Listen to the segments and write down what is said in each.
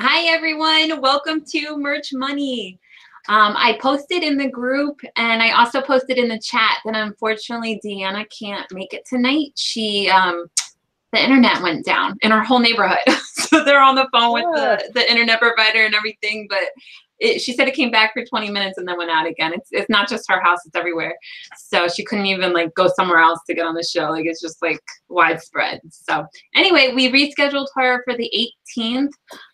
Hi, everyone. Welcome to Merch Money. I posted in the group and I also posted in the chat that unfortunately Deanna can't make it tonight. The internet went down in our whole neighborhood. So they're on the phone with the internet provider and everything, but she said it came back for 20 minutes and then went out again. It's not just her house, it's everywhere. So she couldn't even like go somewhere else to get on the show. Like it's just like widespread. So anyway, we rescheduled her for the 18th.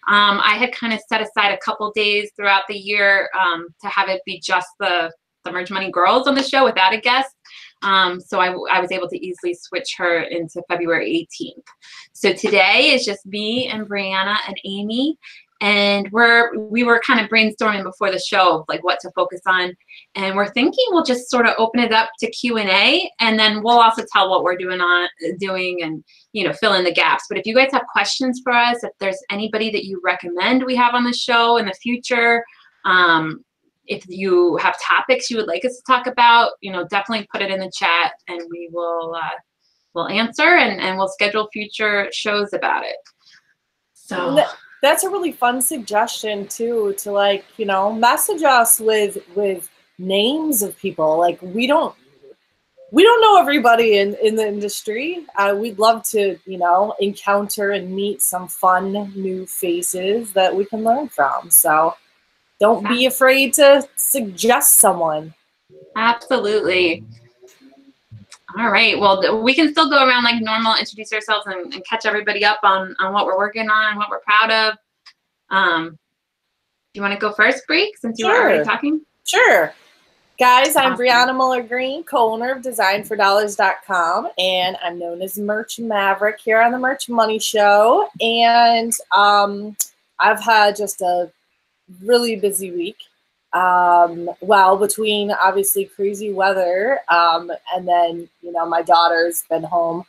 I had kind of set aside a couple days throughout the year to have it be just the Merch Money girls on the show without a guest. So I was able to easily switch her into February 18th. So today is just me and Brianna and Amy. And we were kind of brainstorming before the show of like what to focus on. And we're thinking we'll just sort of open it up to Q&A, and then we'll also tell what we're doing and, you know, fill in the gaps. But if you guys have questions for us, if there's anybody that you recommend we have on the show in the future, if you have topics you would like us to talk about, you know, definitely put it in the chat and we will we'll answer and we'll schedule future shows about it. So that's a really fun suggestion too, to like, you know, message us with names of people. Like we don't know everybody in the industry. We'd love to, you know, encounter and meet some fun new faces that we can learn from. So don't be afraid to suggest someone. Absolutely. All right. Well, we can still go around like normal, introduce ourselves and catch everybody up on what we're working on, what we're proud of. Do you want to go first, Bree, since you were already talking? Sure. Guys, I'm Brianna Moller Greene, co-owner of designfordollars.com, and I'm known as Merch Maverick here on the Merch Money Show. And I've had just a really busy week. Well, between obviously crazy weather, and then, you know, my daughter's been home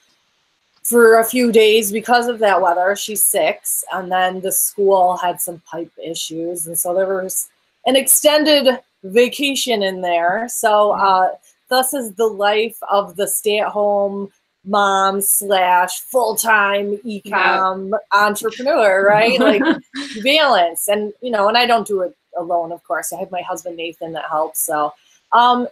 for a few days because of that weather. She's 6, and then the school had some pipe issues, and so there was an extended vacation in there. So thus is the life of the stay-at-home mom / full-time e-com entrepreneur, right? Like balance. And, you know, and I don't do it alone, of course. I have my husband, Nathan, that helps. So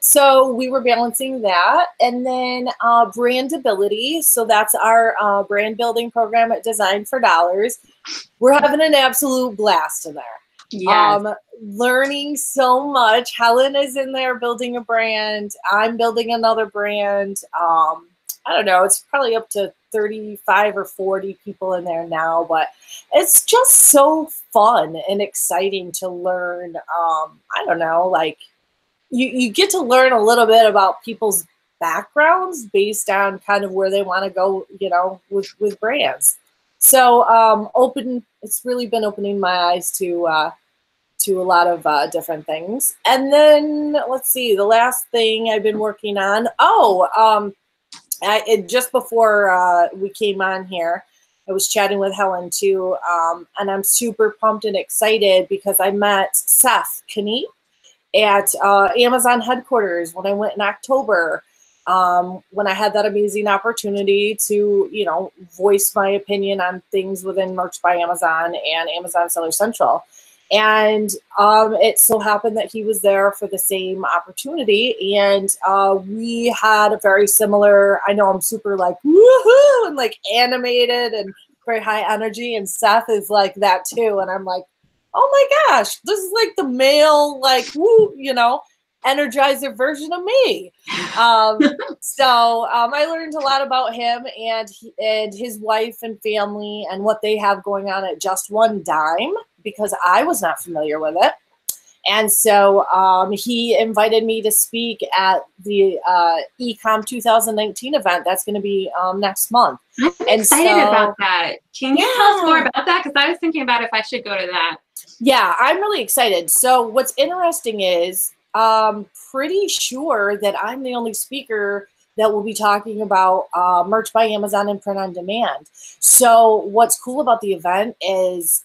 so we were balancing that. And then brandability. So that's our brand building program at Design for Dollars. We're having an absolute blast in there. Yes. Learning so much. Helen is in there building a brand. I'm building another brand. I don't know, it's probably up to 35 or 40 people in there now, but it's just so fun and exciting to learn. I don't know, like you get to learn a little bit about people's backgrounds based on kind of where they want to go, you know, with brands. So it's really been opening my eyes to a lot of different things. And then let's see, the last thing I've been working on. Just before we came on here, I was chatting with Helen too, and I'm super pumped and excited because I met Seth Kniep at Amazon headquarters when I went in October, when I had that amazing opportunity to, you know, voice my opinion on things within Merch by Amazon and Amazon Seller Central. And it so happened that he was there for the same opportunity, and we had a very similar, I know I'm super like woohoo and like animated and very high energy, and Seth is like that too, and I'm like, oh my gosh, this is like the male, like, woo, you know, energizer version of me. So I learned a lot about him and his wife and family and what they have going on at Just One Dime, because I was not familiar with it. And so he invited me to speak at the Ecom 2019 event. That's going to be next month. I'm excited about that. Can you tell us more about that? Because I was thinking about if I should go to that. Yeah, I'm really excited. So what's interesting is pretty sure that I'm the only speaker that will be talking about Merch by Amazon and print on demand. So what's cool about the event is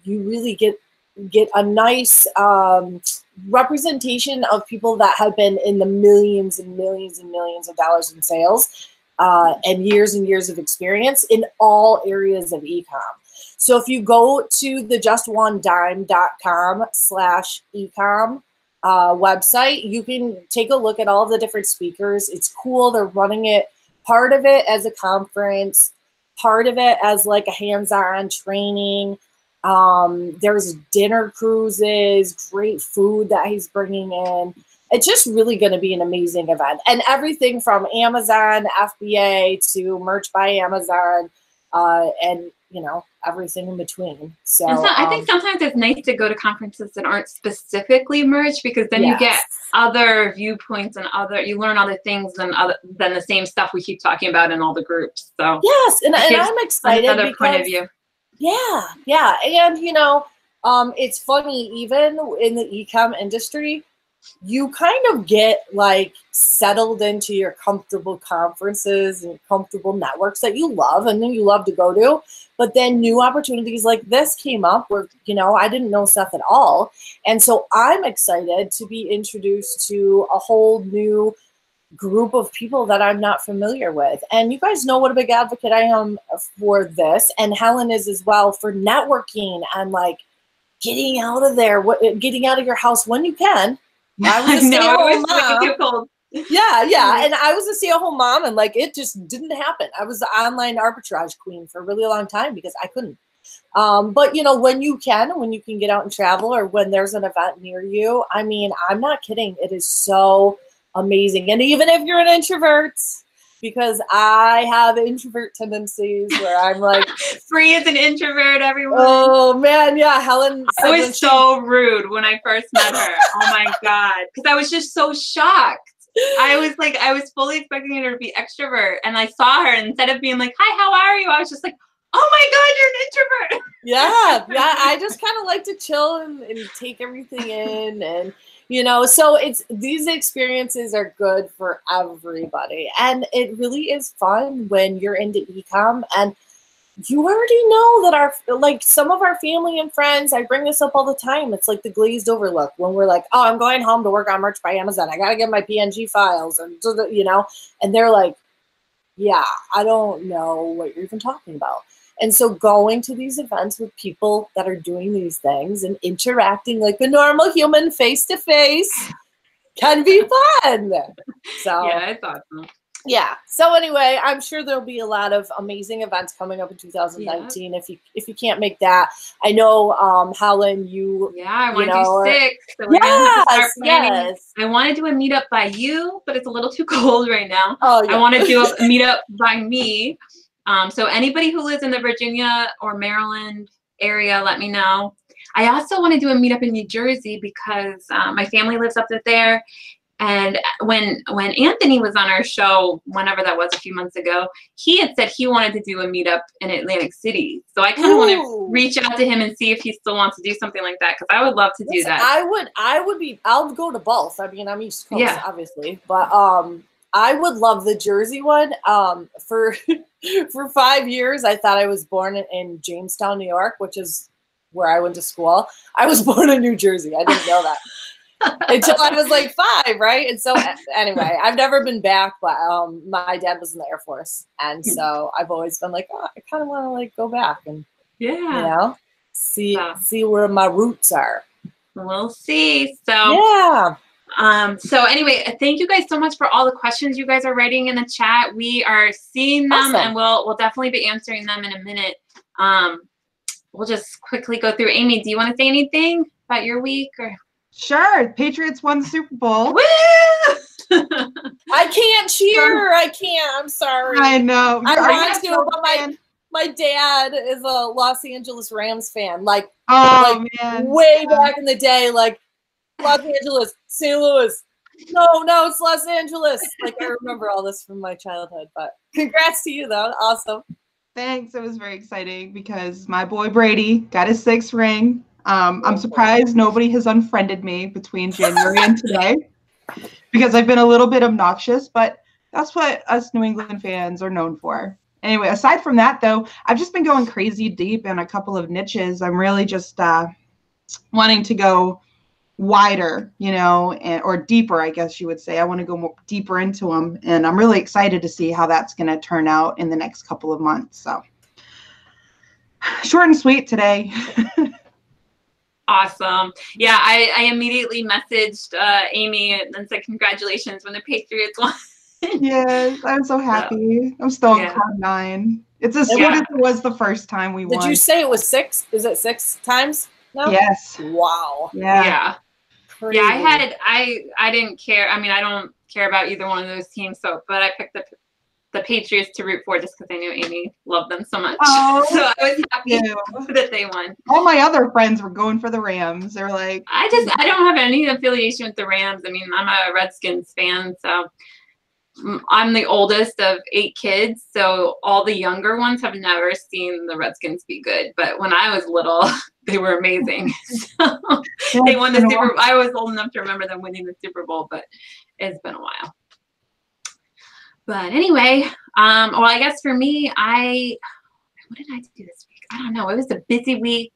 you really get a nice representation of people that have been in the millions and millions and millions of dollars in sales and years of experience in all areas of e-com. So if you go to the justonedime.com/ecom website, you can take a look at all the different speakers. It's cool. They're running it, part of it as a conference, part of it as like a hands-on training. There's dinner cruises, great food that he's bringing in. It's just really going to be an amazing event. And everything from Amazon, FBA to Merch by Amazon, and, you know, everything in between. So, I think sometimes it's nice to go to conferences that aren't specifically merch, because then you get other viewpoints and you learn other things than the same stuff we keep talking about in all the groups. So yes, and I'm excited another point of view. Yeah, yeah. And, you know, it's funny, even in the e-com industry, you kind of get like settled into your comfortable conferences and comfortable networks that you love and then you love to go to. But then new opportunities like this came up where, you know, I didn't know Seth at all. And so I'm excited to be introduced to a whole new group of people that I'm not familiar with. And you guys know what a big advocate I am for this. And Helen is as well, for networking and like getting out of there, getting out of your house when you can. I was a stay-at-home mom. Yeah. And I was a stay-at-home mom, and like it just didn't happen. I was the online arbitrage queen for a really long time because I couldn't. But you know, when you can get out and travel, or when there's an event near you, I mean, I'm not kidding. It is so amazing. And even if you're an introvert, because I have introvert tendencies where I'm like free as an introvert, everyone. Oh man, yeah. Helen, I was so rude when I first met her. Oh my God. Because I was just so shocked. I was fully expecting her to be extrovert, and I saw her, and instead of being like, hi, how are you? I was just like, oh my God, you're an introvert. Yeah. I just kind of like to chill and take everything in, and you know, so these experiences are good for everybody. And it really is fun when you're into e-com, and you already know that some of our family and friends, I bring this up all the time. It's like the glazed over look when we're like, oh, I'm going home to work on Merch by Amazon. I got to get my PNG files, and you know, and they're like, yeah, I don't know what you're even talking about. And so going to these events with people that are doing these things and interacting like a normal human face to face can be fun. So yeah, it's awesome. Yeah. So anyway, I'm sure there'll be a lot of amazing events coming up in 2019. Yeah. If you can't make that, I know Helen, I want to do 6. So we're gonna start planning. Yes. I want to do a meetup by you, but it's a little too cold right now. Oh, yeah. I want to do a meetup by me. So anybody who lives in the Virginia or Maryland area, let me know. I also want to do a meetup in New Jersey because my family lives up there. And when Anthony was on our show, whenever that was, a few months ago, he had said he wanted to do a meetup in Atlantic City. So I kind of want to reach out to him and see if he still wants to do something like that, because I would love to do that. I'll go to both. I mean, I'm East Coast, obviously, but I would love the Jersey one. For 5 years, I thought I was born in Jamestown, New York, which is where I went to school. I was born in New Jersey. I didn't know that. Until I was like 5, right? And so anyway, I've never been back, but my dad was in the Air Force, and so I've always been like, oh, I kind of want to like go back and you know, see where my roots are. We'll see. So so anyway, thank you guys so much for all the questions you guys are writing in the chat. We are seeing them, and we'll definitely be answering them in a minute. We'll just quickly go through. Amy, do you want to say anything about your week? Or sure. Patriots won the Super Bowl. Woo! I can't cheer. I can't. I'm sorry. I know. I want to, but my dad is a Los Angeles Rams fan. Like, man. Way back in the day, like Los Angeles, St. Louis. No, it's Los Angeles. Like, I remember all this from my childhood. But congrats to you, though. Awesome. Thanks. It was very exciting because my boy Brady got his 6th ring. I'm surprised nobody has unfriended me between January and today because I've been a little bit obnoxious, but that's what us New England fans are known for. Anyway, aside from that, though, I've just been going crazy deep in a couple of niches. I'm really just wanting to go wider, you know, or deeper, I guess you would say. I want to go deeper into them, and I'm really excited to see how that's going to turn out in the next couple of months. So Short and sweet today. Awesome. Yeah, I immediately messaged Amy and said congratulations when the Patriots won. Yes, I'm so happy. I'm still on cloud nine. It's as sweet as it was the first time we won. Did you say it was 6? Is it 6 times? No? Yes. Wow. Yeah. Crazy. Yeah, I didn't care. I mean, I don't care about either one of those teams, but I picked the Patriots to root for just because I knew Amy loved them so much. Oh, so I was happy that they won. All my other friends were going for the Rams. They're like, I don't have any affiliation with the Rams. I mean, I'm a Redskins fan, so I'm the oldest of 8 kids, so all the younger ones have never seen the Redskins be good. But when I was little, they were amazing. So they won the Super Bowl. I was old enough to remember them winning the Super Bowl, but it's been a while. But anyway, well, I guess for me, what did I do this week? I don't know. It was a busy week.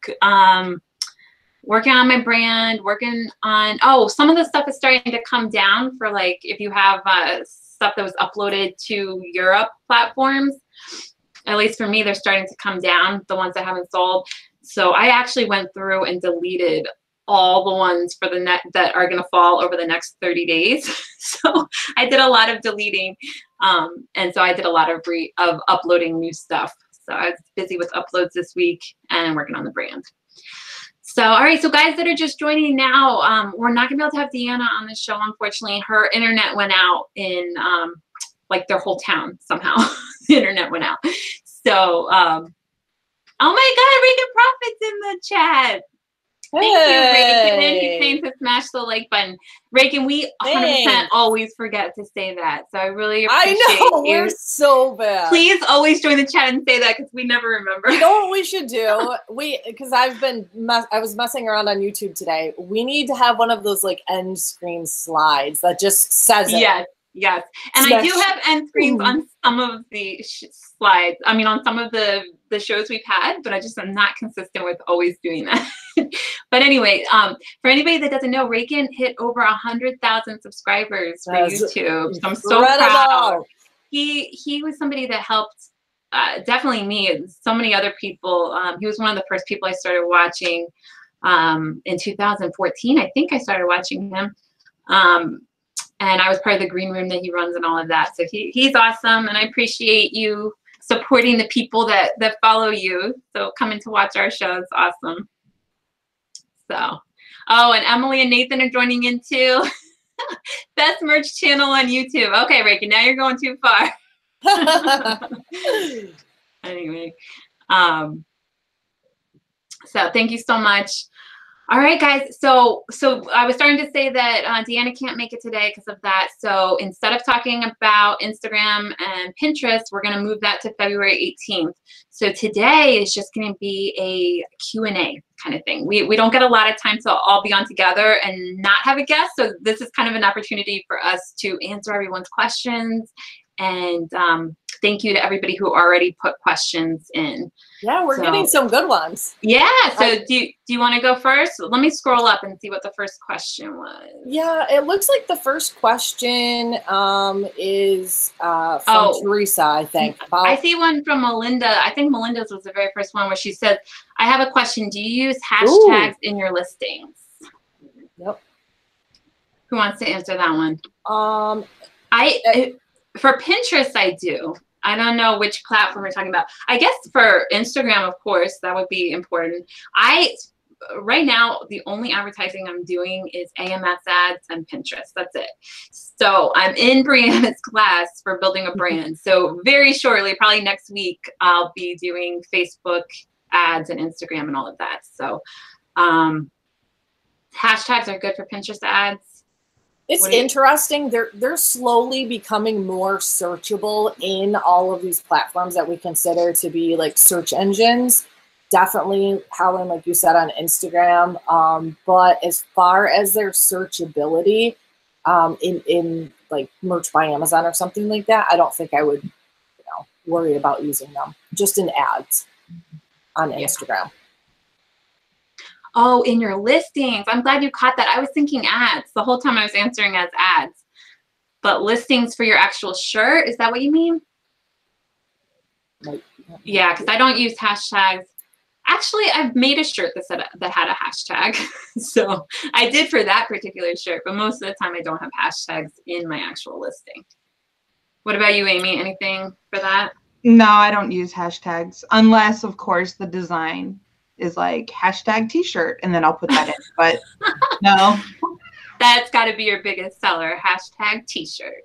Working on my brand, working on, some of the stuff is starting to come down for like, if you have stuff that was uploaded to Europe platforms, at least for me, they're starting to come down, the ones that haven't sold. So I actually went through and deleted all the ones for the net that are going to fall over the next 30 days. So I did a lot of deleting. And so I did a lot of uploading new stuff. So I was busy with uploads this week and working on the brand. So, all right, so guys that are just joining now, we're not gonna be able to have Deanna on the show, unfortunately. Her internet went out in like their whole town somehow. The internet went out. So, oh my God, Regan Profit's in the chat. Thank you, Reagan. And he's saying to smash the like button. Reagan, we 100% always forget to say that. So I really appreciate I know, you. we're so bad. Please always join the chat and say that because we never remember. You know what we should do? Because I was messing around on YouTube today. We need to have one of those like end screen slides that just says it. Yes. And I do have end screens on some of the slides. I mean, on some of the shows we've had, but I just am not consistent with always doing that. But anyway, for anybody that doesn't know, Reagan hit over 100,000 subscribers for YouTube. So I'm so proud. He was somebody that helped definitely me and so many other people. He was one of the first people I started watching in 2014. I think I started watching him. And I was part of the green room that he runs and all of that. So he's awesome, and I appreciate you supporting the people that follow you. So coming to watch our show is awesome. So, and Emily and Nathan are joining in too. Best merch channel on YouTube. Okay, Reiki, now you're going too far. Anyway, so thank you so much. All right, guys. So I was starting to say that Deanna can't make it today because of that. So instead of talking about Instagram and Pinterest, we're going to move that to February 18th. So today is just going to be a Q&A kind of thing. We don't get a lot of time to all be on together and not have a guest. So this is kind of an opportunity for us to answer everyone's questions. And thank you to everybody who already put questions in. Yeah, we're getting some good ones. Yeah. So do you want to go first? Let me scroll up and see what the first question was. Yeah, it looks like the first question is from Teresa, I think. I see one from Melinda. I think Melinda's was the very first one where she said, I have a question. Do you use hashtags in your listings? Yep. Who wants to answer that one? For Pinterest, I do. I don't know which platform we're talking about. I guess for Instagram, of course, that would be important. Right now, the only advertising I'm doing is AMS ads and Pinterest. That's it. So I'm in Brianna's class for building a brand. So very shortly, probably next week, I'll be doing Facebook ads and Instagram and all of that. So hashtags are good for Pinterest ads. It's interesting. They're slowly becoming more searchable in all of these platforms that we consider to be like search engines. Definitely, Helen, like you said, on Instagram. But as far as their searchability in like Merch by Amazon or something like that, I don't think I would worry about using them. Just in ads on Instagram. Oh, in your listings. I'm glad you caught that. I was thinking ads. The whole time I was answering as ads. But listings for your actual shirt, is that what you mean? Right. Yeah, because I don't use hashtags Actually, I've made a shirt that had a hashtag. So I did for that particular shirt, but most of the time I don't have hashtags in my actual listing. What about you, Amy? Anything for that? No, I don't use hashtags unless, of course, the design is like hashtag t-shirt, and then I'll put that in. But no. That's got to be your biggest seller, hashtag t-shirt.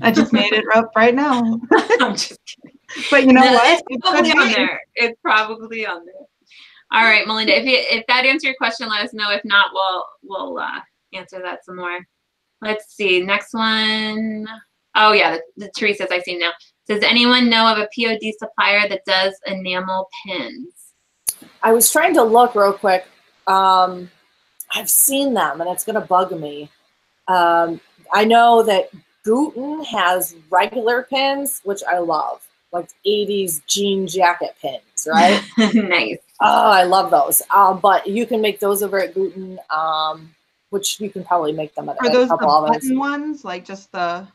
I just made it up right now. I'm just kidding. But you know what? It's probably on there. It's probably on there. All right, Melinda, if that answered your question, let us know. If not, we'll answer that some more. Let's see. Next one. Oh, yeah, the Teresa's I see now. Does anyone know of a POD supplier that does enamel pins? I was trying to look real quick. I've seen them, and it's going to bug me. I know that Gooten has regular pins, which I love, like 80s jean jacket pins, right? Nice. Oh, I love those. But you can make those over at Gooten, which you can probably make them at Are those a couple the others. button ones, like just the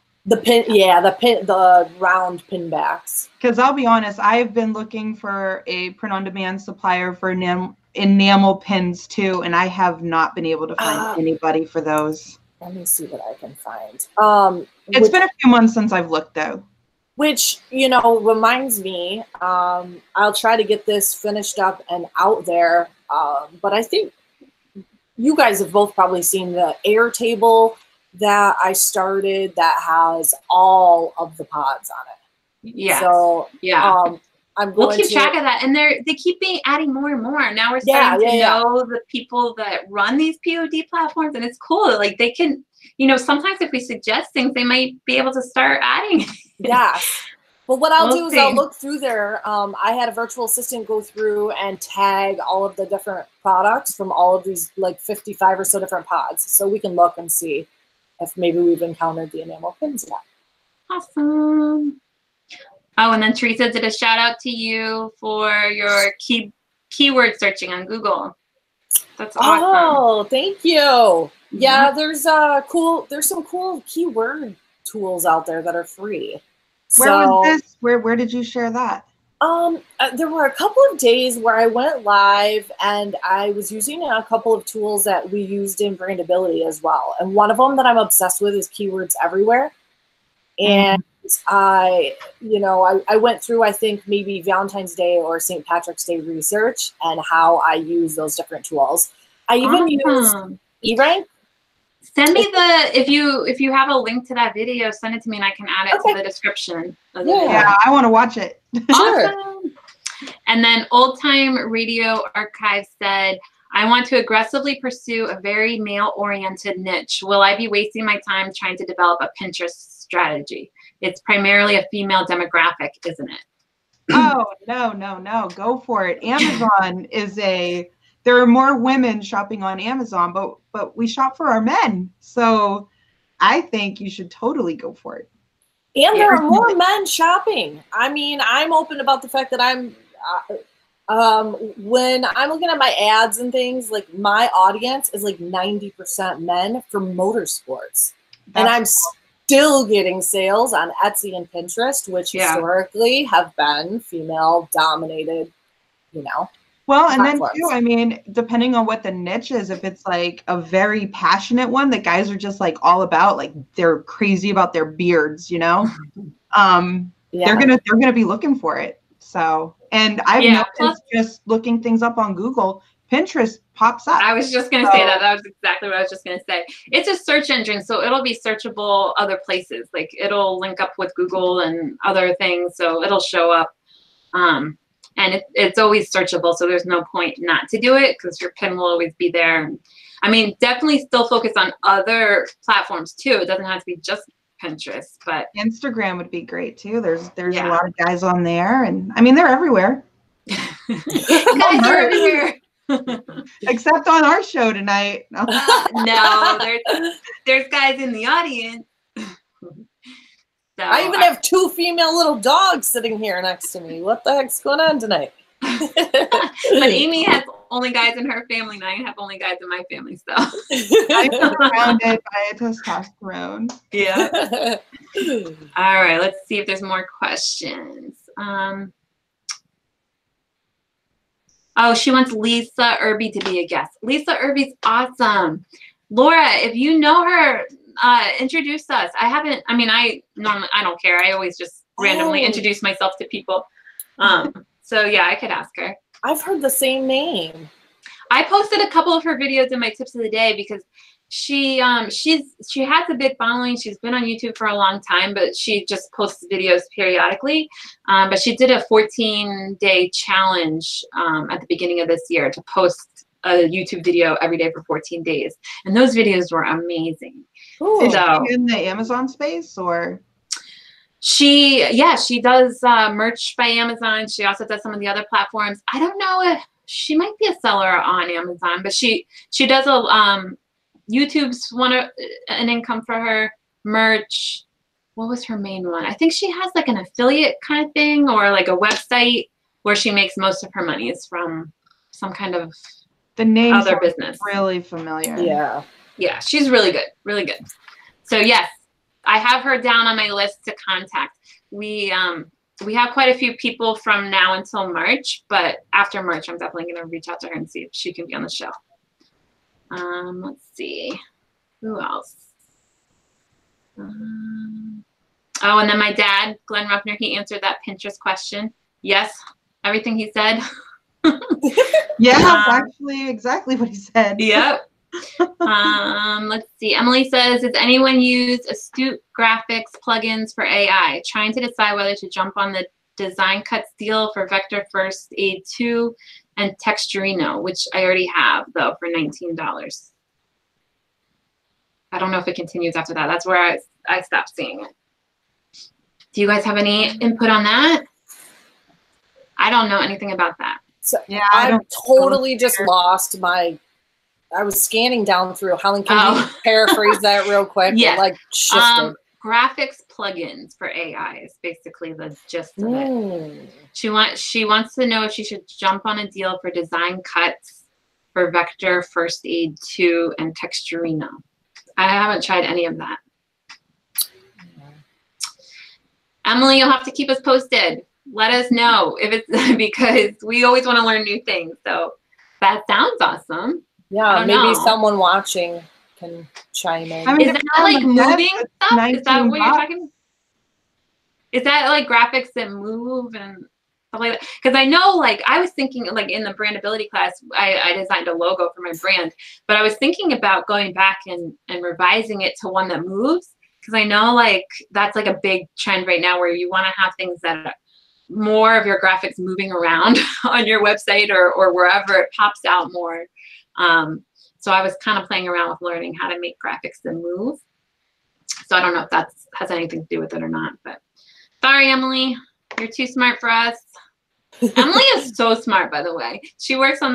pin? Yeah, the round pin backs. Because I'll be honest, I've been looking for a print-on-demand supplier for enamel pins too, and I have not been able to find anybody for those. Let me see what I can find. It's been a few months since I've looked though. Which, you know, reminds me, I'll try to get this finished up and out there. But I think you guys have both probably seen the air table that I started that has all of the pods on it. Yeah. So, yeah. we'll keep track of that. And they keep adding more and more. Now we're starting to know the people that run these POD platforms, and it's cool. Like they can, you know, sometimes if we suggest things, they might be able to start adding. Yes. Well, what I'll do is I'll look through there. I had a virtual assistant go through and tag all of the different products from all of these like 55 or so different pods. So we can look and see if maybe we've encountered the enamel pins yet. Awesome. Oh, and then Teresa did a shout out to you for your keyword searching on Google. That's awesome. Oh, thank you. Yeah, there's some cool keyword tools out there that are free. Where was this? Where did you share that? There were a couple of days where I went live and I was using a couple of tools that we used in Brandability as well. And one of them that I'm obsessed with is Keywords Everywhere. And I went through, I think, maybe Valentine's Day or St. Patrick's Day research and how I use those different tools. I even use eRank. Send me if you have a link to that video, send it to me and I can add it to the description. Yeah, I want to watch it. Awesome. And then Old Time Radio Archive said, I want to aggressively pursue a very male-oriented niche. Will I be wasting my time trying to develop a Pinterest strategy? It's primarily a female demographic, isn't it? Oh, no. Go for it. Amazon there are more women shopping on Amazon, but we shop for our men. So I think you should totally go for it. And there are more men shopping. I mean, I'm open about the fact that when I'm looking at my ads and things, like my audience is like 90% men for motorsports. And I'm still getting sales on Etsy and Pinterest, which historically have been female dominated, you know. Well, and then too, I mean, depending on what the niche is, if it's like a very passionate one that guys are just like all about, like they're crazy about their beards, you know, they're gonna be looking for it. So, and I've noticed just looking things up on Google, Pinterest pops up. I was just gonna say that. That was exactly what I was just gonna say. It's a search engine, so it'll be searchable other places. Like it'll link up with Google and other things, so it'll show up. And it's always searchable, so there's no point not to do it because your pin will always be there. I mean, definitely still focus on other platforms too. It doesn't have to be just Pinterest, but Instagram would be great too. There's a lot of guys on there, and I mean they're everywhere. Guys are everywhere. Except on our show tonight. No, there's guys in the audience. So, I even have two female little dogs sitting here next to me. What the heck's going on tonight? But Amy has only guys in her family, and I have only guys in my family. So I'm surrounded by testosterone. Yeah. All right. Let's see if there's more questions. Oh, she wants Lisa Irby to be a guest. Lisa Irby's awesome. Laura, if you know her, introduce us. I don't care. I always just randomly introduce myself to people. So yeah, I could ask her. I've heard the same name. I posted a couple of her videos in my tips of the day because she has a big following. She's been on YouTube for a long time, but she just posts videos periodically. But she did a 14-day challenge at the beginning of this year to post a YouTube video every day for 14 days. And those videos were amazing. Ooh, is she in the Amazon space or? She does merch by Amazon. She also does some of the other platforms. I don't know if she might be a seller on Amazon, but she does a YouTube's an income for her. Merch. What was her main one? I think she has like an affiliate kind of thing or like a website where she makes most of her money is from some kind of other business. Really familiar. Yeah. Yeah, she's really good. Really good. So yes, I have her down on my list to contact. We have quite a few people from now until March, but after March, I'm definitely going to reach out to her and see if she can be on the show. Let's see. Who else? Oh, and then my dad, Glenn Ruffner, he answered that Pinterest question. Yes, everything he said. Yeah, actually exactly what he said. Yep. Let's see. Emily says, does anyone use Astute Graphics plugins for AI? Trying to decide whether to jump on the Design Cuts deal for Vector First Aid 2 and Texturino, which I already have, though, for $19. I don't know if it continues after that. That's where I stopped seeing it. Do you guys have any input on that? I don't know anything about that. So yeah, I totally just lost my. I was scanning down through. Helen, can you paraphrase that real quick? Yeah. It, like shifted. Graphics plugins for AI is basically the gist of it. She wants to know if she should jump on a deal for Design Cuts for Vector, First Aid 2, and Texturino. I haven't tried any of that. Emily, you'll have to keep us posted. Let us know if it's because we always want to learn new things. So that sounds awesome. Yeah, maybe someone watching can chime in. I mean, is that like moving stuff? Is that what you're talking about? Is that like graphics that move and stuff like that? Because I know, like, I was thinking, like, in the brandability class, I designed a logo for my brand, but I was thinking about going back and revising it to one that moves. Because I know, like, that's like a big trend right now where you want to have things that are more of your graphics moving around on your website or wherever it pops out more. So I was kind of playing around with learning how to make graphics that move. So I don't know if that has anything to do with it or not, but sorry, Emily, you're too smart for us. Emily is so smart, by the way. She works on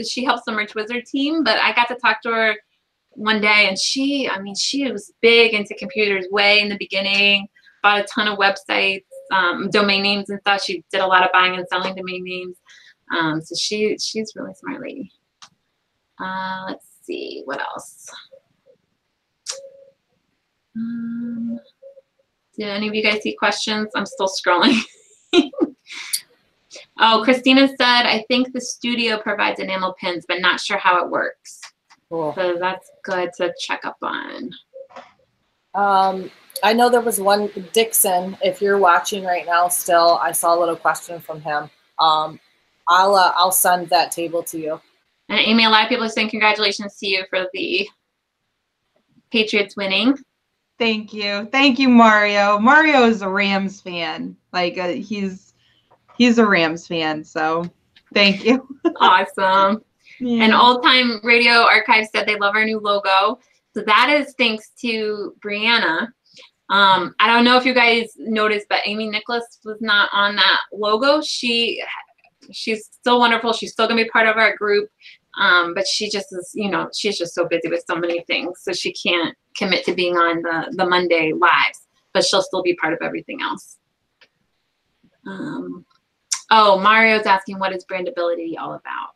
she helps the Merch Wizard team, but I got to talk to her one day and she was big into computers way in the beginning, bought a ton of websites, domain names and stuff. She did a lot of buying and selling domain names. So she's a really smart lady. Let's see, what else? Did any of you guys see questions? I'm still scrolling. Oh, Christina said, I think the studio provides enamel pins, but not sure how it works. Cool. So that's good to check up on. I know there was one, Dixon, if you're watching right now still, I saw a little question from him. I'll send that table to you. And Amy, a lot of people are saying congratulations to you for the Patriots winning. Thank you. Thank you, Mario. Mario is a Rams fan. Like, he's a Rams fan, so thank you. Awesome. Yeah. And Old Time Radio Archive said they love our new logo. So that is thanks to Brianna. I don't know if you guys noticed, but Amy Nicholas was not on that logo. She's still wonderful. She's still gonna be part of our group. But she just is, she's just so busy with so many things. So she can't commit to being on the Monday lives, but she'll still be part of everything else. Oh, Mario's asking, what is brandability all about?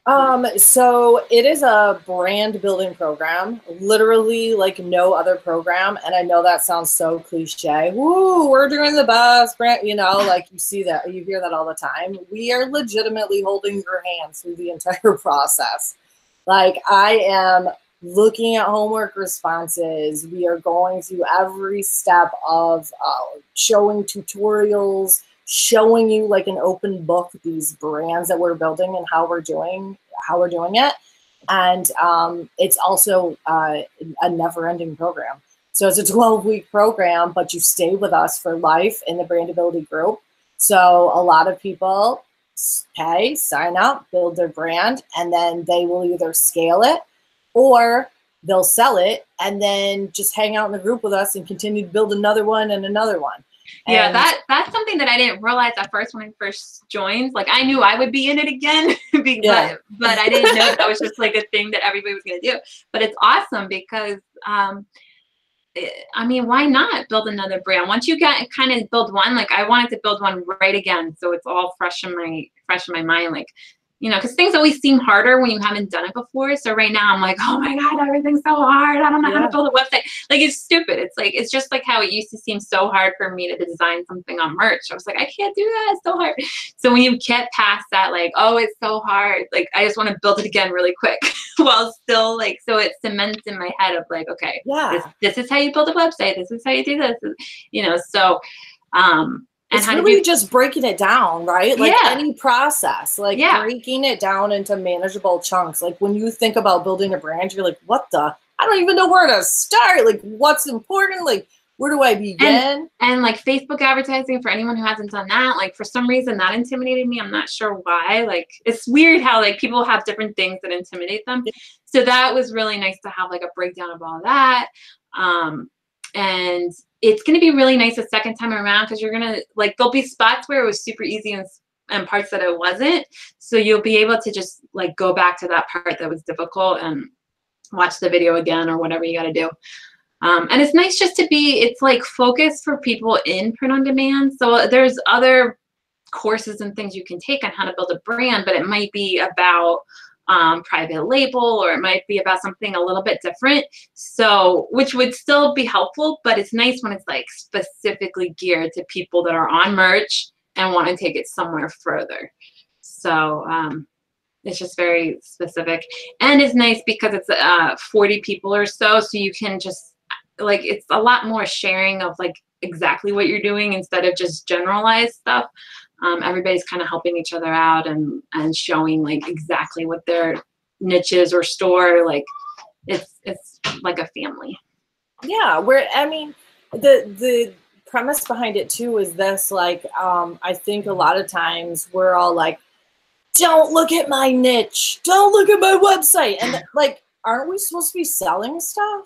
So it is a brand building program, literally like no other program. And I know that sounds so cliche. Woo, we're doing the best brand, you know, like you see that, you hear that all the time. We are legitimately holding your hand through the entire process. Like I am looking at homework responses. We are going through every step of showing tutorials, showing you like an open book, these brands that we're building and how we're doing it. And it's also a never-ending program. So it's a 12-week program, but you stay with us for life in the Brandability group. So a lot of people pay, sign up, build their brand, and then they will either scale it or they'll sell it and then just hang out in the group with us and continue to build another one and another one. Yeah, that's something that I didn't realize at first when I first joined. Like I knew I would be in it again, but I didn't know that was just like a thing that everybody was going to do. But it's awesome because, I mean, why not build another brand? Once you kind of build one, like I wanted to build one right again, so it's all fresh in my mind. Like, you know, because things always seem harder when you haven't done it before. So right now I'm like, oh my God, everything's so hard. I don't know how to build a website. Like it's stupid. It's just like how it used to seem so hard for me to design something on merch. I was like, I can't do that. It's so hard. So when you get past that, like, oh, it's so hard. Like I just want to build it again really quick while still like, so it cements in my head of like, okay, this is how you build a website. This is how you do this, you know? So, and it's really just breaking it down, right? Like any process, like breaking it down into manageable chunks. Like when you think about building a brand, you're like, what the? I don't even know where to start. Like what's important? Like where do I begin? And like Facebook advertising, for anyone who hasn't done that, like for some reason that intimidated me. I'm not sure why. Like it's weird how like people have different things that intimidate them. So that was really nice to have like a breakdown of all that. And it's going to be really nice the second time around because you're going to like, there'll be spots where it was super easy and parts that it wasn't. So you'll be able to just like go back to that part that was difficult and watch the video again or whatever you got to do. And it's nice just to be, it's like focused for people in print on demand. So there's other courses and things you can take on how to build a brand, but it might be about private label, or it might be about something a little bit different. So, which would still be helpful, but it's nice when it's like specifically geared to people that are on merch and want to take it somewhere further. So, it's just very specific, and it's nice because it's 40 people or so. So you can just like, it's a lot more sharing of like exactly what you're doing instead of just generalized stuff. Everybody's kind of helping each other out and showing like exactly what their niche is or store. Like it's like a family. Yeah, I mean, the premise behind it too is this, like, I think a lot of times we're all like, don't look at my niche, don't look at my website. And like, aren't we supposed to be selling stuff?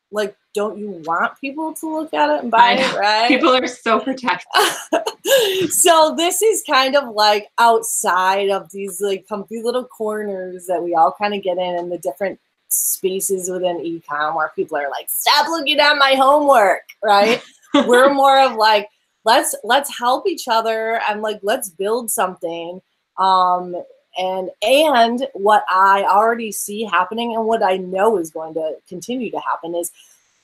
Like, don't you want people to look at it and buy it, right? People are so protective. So this is kind of like outside of these like comfy little corners that we all kind of get in the different spaces within e-com where people are like, stop looking at my homework, right? We're more of like, let's help each other and like, let's build something. And what I already see happening and what I know is going to continue to happen is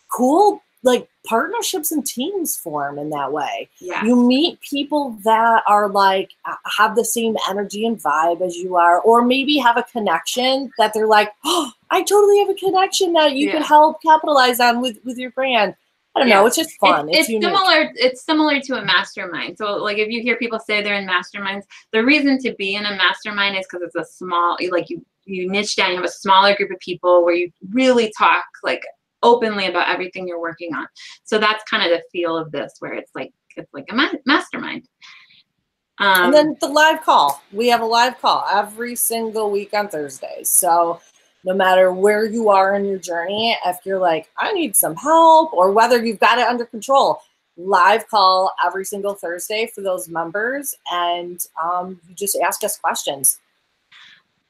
cool, like partnerships and teams form in that way. Yeah. You meet people that are like, have the same energy and vibe as you are, or maybe have a connection that they're like, oh, I totally have a connection that you can help capitalize on with your brand. I don't know. It's just fun. It's similar. It's similar to a mastermind. So like if you hear people say they're in masterminds, the reason to be in a mastermind is because it's a small, like you niche down, you have a smaller group of people where you really talk like openly about everything you're working on. So that's kind of the feel of this, where it's like a mastermind. And then the live call. We have a live call every single week on Thursdays. So no matter where you are in your journey, if you're like, I need some help, or whether you've got it under control, live call every single Thursday for those members, and you just ask us questions.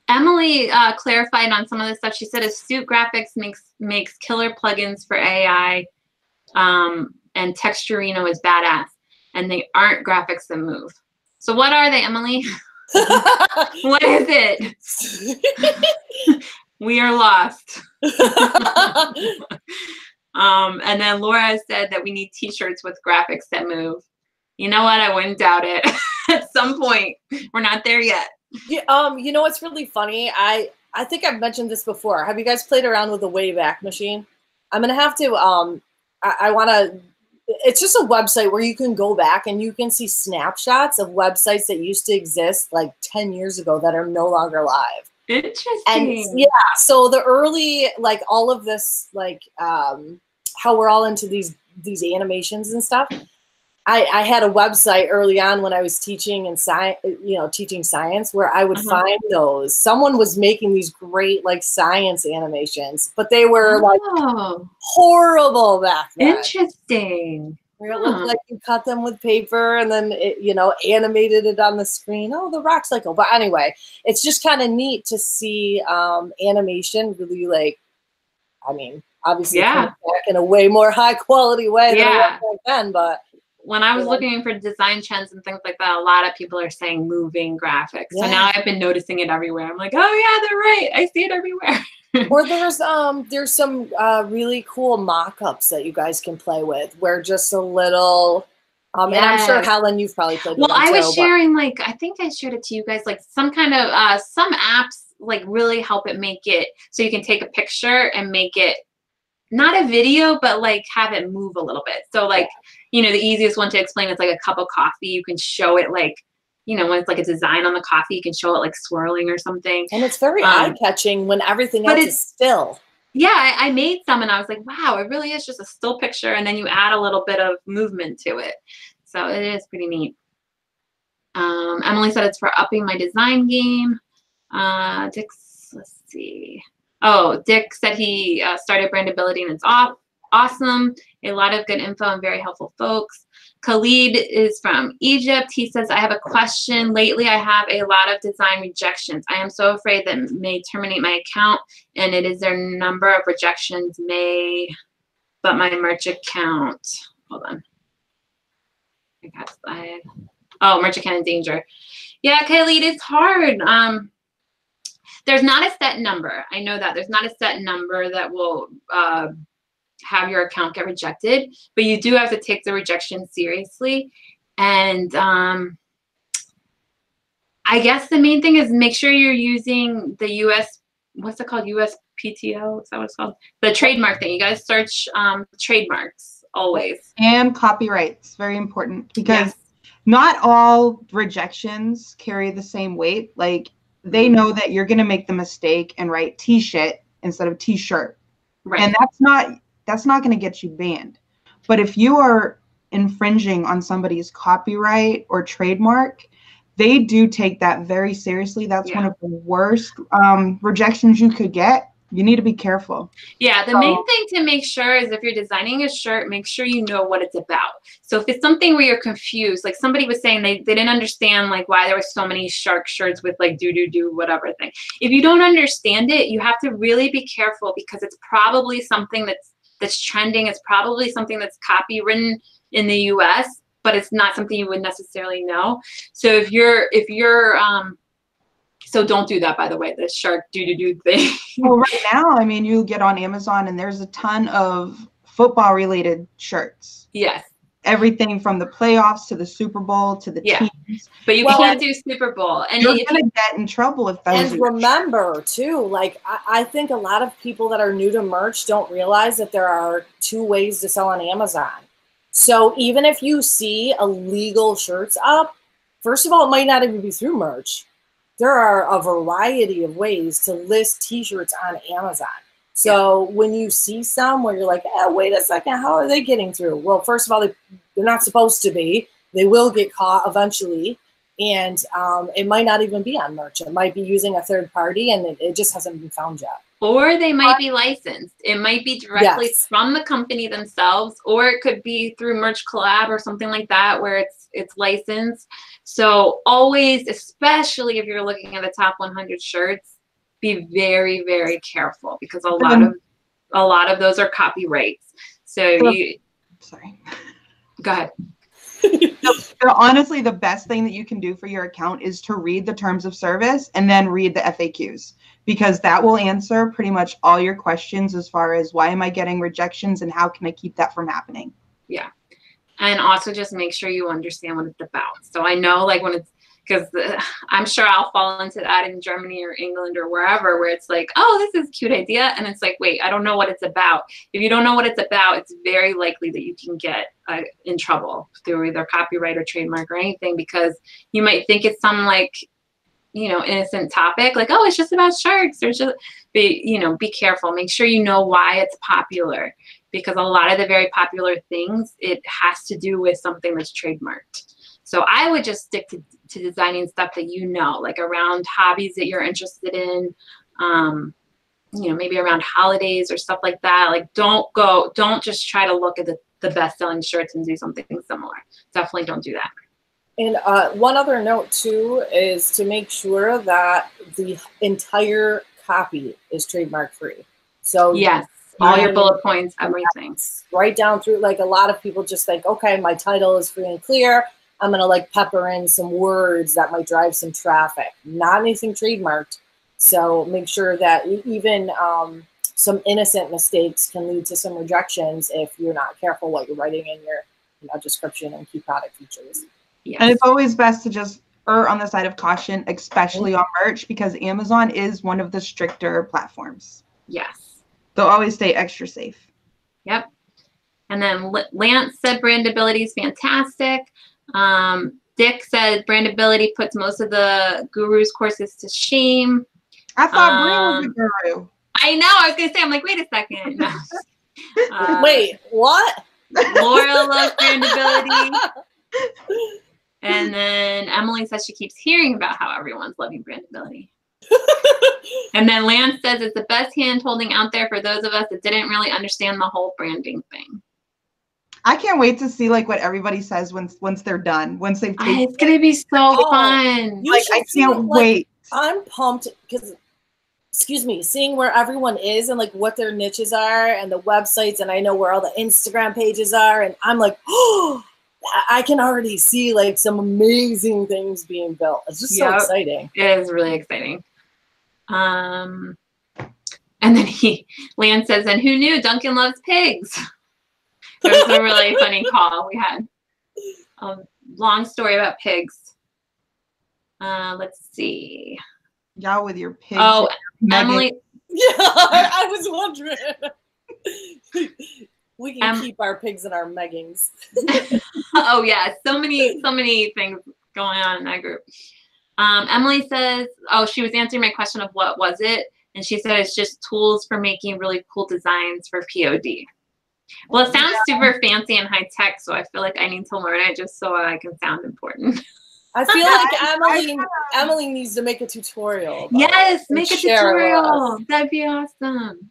Emily clarified on some of the stuff. She said Astute Graphics makes killer plugins for AI, and Texturino is badass, and they aren't graphics that move. So what are they, Emily? What is it? We are lost. And then Laura said that we need t-shirts with graphics that move. You know what? I wouldn't doubt it. At some point. We're not there yet. Yeah, you know what's really funny? I think I've mentioned this before. Have you guys played around with the Wayback Machine? I'm gonna have to I wanna, it's just a website where you can go back and you can see snapshots of websites that used to exist like 10 years ago that are no longer live. Interesting. And yeah, so the early, like all of this, like how we're all into these animations and stuff. I had a website early on when I was teaching and teaching science, where I would find those. Someone was making these great like science animations, but they were like horrible back then. Interesting. Where it looked like you cut them with paper and then it, animated it on the screen. Oh, the rock cycle. But anyway, it's just kind of neat to see animation really, like, I mean, obviously back in a way more high quality way than it was back then, but when I was looking for design trends and things like that, a lot of people are saying moving graphics. So now I've been noticing it everywhere. I'm like, oh yeah, they're right. I see it everywhere. Or there's some really cool mock-ups that you guys can play with, where just a little and I'm sure Helen, you've probably played with them I was sharing, like, I think I shared it to you guys, like some kind of some apps like really help it make it so you can take a picture and make it not a video, but like have it move a little bit. So like, the easiest one to explain is like a cup of coffee. You can show it like, when it's like a design on the coffee, you can show it like swirling or something. And it's very eye-catching when everything else is still. Yeah, I made some and I was like, wow, it really is just a still picture. And then you add a little bit of movement to it. So it is pretty neat. Emily said it's for upping my design game. Let's see. Oh, Dick said he started Brandability and it's awesome. A lot of good info and very helpful folks. Khalid is from Egypt. He says, I have a question. Lately, I have a lot of design rejections. I am so afraid that may terminate my account, and it is their number of rejections but my merch account. Hold on. I got slide. Oh, merch account in danger. Yeah, Khalid, it's hard. There's not a set number. I know that. There's not a set number that will have your account get rejected, but you do have to take the rejection seriously. And I guess the main thing is make sure you're using the US, what's it called? USPTO? Is that what it's called? The trademark thing. You guys search trademarks always. And copyrights, very important, because not all rejections carry the same weight. Like, they know that you're going to make the mistake and write T-shit instead of T-shirt. Right. And that's not going to get you banned. But if you are infringing on somebody's copyright or trademark, they do take that very seriously. That's one of the worst rejections you could get. You need to be careful. Yeah, the main thing to make sure is if you're designing a shirt, make sure you know what it's about. So if it's something where you're confused, like somebody was saying they didn't understand like why there were so many shark shirts with like do whatever thing. If you don't understand it, you have to really be careful, because it's probably something that's trending. It's probably something that's copywritten in the US, but it's not something you would necessarily know. So if you're so don't do that, by the way, the shark do thing. Well, right now, I mean, you get on Amazon and there's a ton of football related shirts. Yes. Everything from the playoffs to the Super Bowl to the teams. But you can't do Super Bowl. And you're going to get in trouble if those. And remember, too, like, I think a lot of people that are new to merch don't realize that there are 2 ways to sell on Amazon. So even if you see illegal shirts up, first of all, it might not even be through merch. There are a variety of ways to list T-shirts on Amazon. So when you see some where you're like, wait a second, how are they getting through? Well, first of all, they're not supposed to be. They will get caught eventually. And it might not even be on merch. It might be using a third party, and it just hasn't been found yet. Or they might be licensed. It might be directly from the company themselves, or it could be through Merch Collab or something like that where it's licensed. So always, especially if you're looking at the top 100 shirts, be very, very careful, because a lot of those are copyrights. So sorry. Go ahead. Honestly, the best thing that you can do for your account is to read the terms of service and then read the FAQs, because that will answer pretty much all your questions as far as why am I getting rejections and how can I keep that from happening. Yeah. And also just make sure you understand what it's about. So I know like when it's, because I'm sure I'll fall into that in Germany or England or wherever, where it's like, oh, this is a cute idea. And it's like, wait, I don't know what it's about. If you don't know what it's about, it's very likely that you can get in trouble through either copyright or trademark or anything, because you might think it's some like, you know, innocent topic, like, oh, it's just about sharks, or just be careful. Make sure you know why it's popular, because a lot of the very popular things, it has to do with something that's trademarked. So I would just stick to designing stuff that you know, like around hobbies that you're interested in, maybe around holidays or stuff like that. Like don't just try to look at the best-selling shirts and do something similar. Definitely don't do that. And one other note too is to make sure that the entire copy is trademark free. So yes, all your bullet points, everything. Right down through, like a lot of people just think, okay, my title is free and clear. I'm going to like pepper in some words that might drive some traffic. Not anything trademarked. So make sure that even some innocent mistakes can lead to some rejections if you're not careful what you're writing in your description and key product features. Yes. And it's always best to just err on the side of caution, especially on merch, because Amazon is one of the stricter platforms. Yes. They'll always stay extra safe. Yep. And then Lance said brandability is fantastic. Dick said brandability puts most of the gurus courses to shame. I thought Greene was a guru. I know. I was going to say, I'm like, wait a second. No. Wait, what? Laura loves brandability. And then Emily says she keeps hearing about how everyone's loving brandability. And then Lance says it's the best hand-holding out there for those of us that didn't really understand the whole branding thing. I can't wait to see like what everybody says once they're done. Once they've taken it's gonna be so fun. Like I can't wait. I'm pumped because, seeing where everyone is and like what their niches are and the websites, and I know where all the Instagram pages are, and I'm like, oh, I can already see like some amazing things being built. It's just so exciting. It is really exciting. And then Lance says, and who knew Duncan loves pigs? It was a really funny call. We had a long story about pigs. Let's see. Y'all with your pigs. Oh, Emily. Yeah, I was wondering. We can keep our pigs and our meggings. Oh yeah, so many things going on in that group. Emily says, oh, she was answering my question of what was it, and she said it's just tools for making really cool designs for POD. Well, it sounds super fancy and high tech, so I feel like I need to learn it just so I can sound important. I feel like Emily needs to make a tutorial. Yes, make a tutorial. That'd be awesome.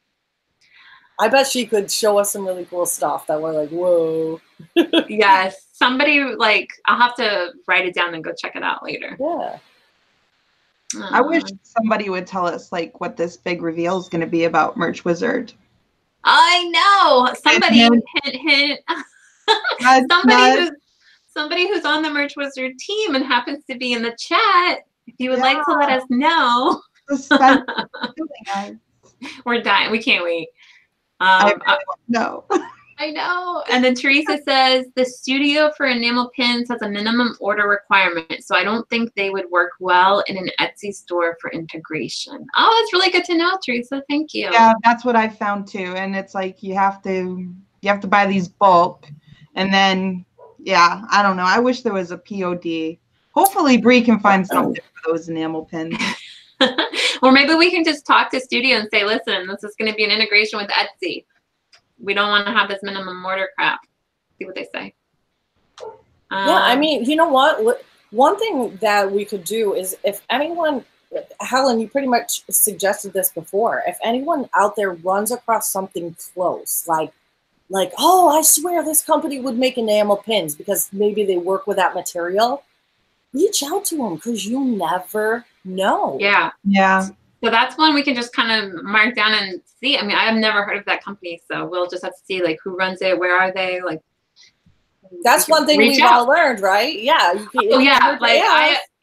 I bet she could show us some really cool stuff that we're like, whoa. Yes, somebody I'll have to write it down and go check it out later. Yeah. I wish somebody would tell us like what this big reveal is going to be about Merch Wizard. I know. Somebody hint. Somebody who's on the Merch Wizard team and happens to be in the chat. If you would like to let us know. We're dying. We can't wait. I really want to know. I know. And then Teresa says the studio for enamel pins has a minimum order requirement, so I don't think they would work well in an Etsy store for integration. Oh, that's really good to know, Teresa. Thank you. Yeah, that's what I found too. And it's like you have to buy these bulk, and then I don't know. I wish there was a POD. Hopefully, Bree can find something for those enamel pins. Or maybe we can just talk to studio and say, listen, this is going to be an integration with Etsy. We don't want to have this minimum order crap. See what they say. Yeah, I mean, you know what? One thing that we could do is if anyone, Helen, you pretty much suggested this before. If anyone out there runs across something close, like, oh, I swear this company would make enamel pins because maybe they work with that material, reach out to them because you never know. Yeah. Yeah. So that's one we can just kind of mark down and see. I mean, I've never heard of that company, so we'll just have to see like who runs it, where are they, like That's one thing we've all learned, right? Yeah. Oh yeah, like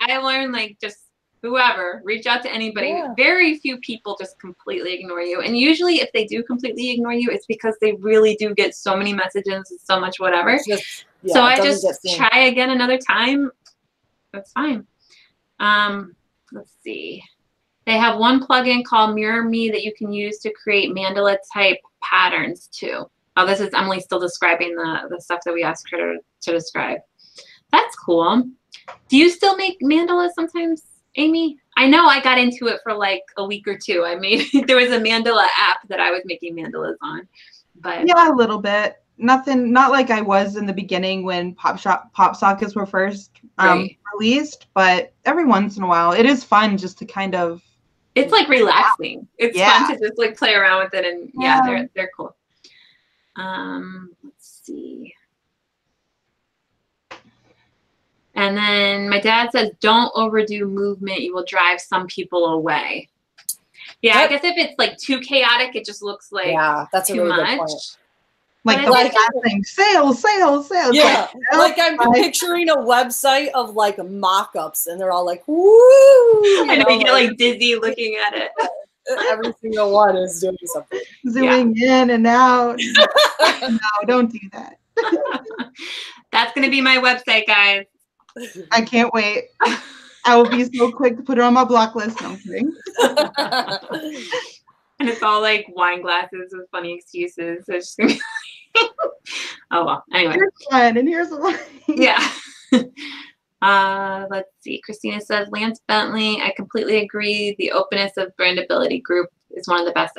I learned like just whoever, reach out to anybody. Yeah. Very few people just completely ignore you. And usually if they do completely ignore you, it's because they really do get so many messages and so much whatever. So I just try again another time. That's fine. Let's see. They have one plugin called Mirror Me that you can use to create mandala type patterns too. Oh, this is Emily still describing the stuff that we asked her to describe. That's cool. Do you still make mandalas sometimes, Amy? I know I got into it for like a week or two. There was a mandala app that I was making mandalas on. But yeah, a little bit. Nothing, not like I was in the beginning when pop sockets were first released, but every once in a while it is fun just to kind of. It's like relaxing. It's fun to just like play around with it, and they're cool. Let's see. And then my dad says, don't overdo movement. You will drive some people away. Yeah, I guess if it's like too chaotic, it just looks like that's too a really much. good point. Like the thing, sales. Yeah, like I'm picturing a website of like mock-ups, and they're all like, woo! And I get like dizzy looking at it. Every single one is doing something. Zooming in and out. No, don't do that. That's going to be my website, guys. I can't wait. I will be so quick to put it on my block list. No, I'm kidding. And it's all like wine glasses with funny excuses. So it's just gonna be like oh well. Anyway. Here's one and here's one. Yeah. Let's see. Christina says, Lance Bentley, I completely agree. The openness of brandability group is one of the best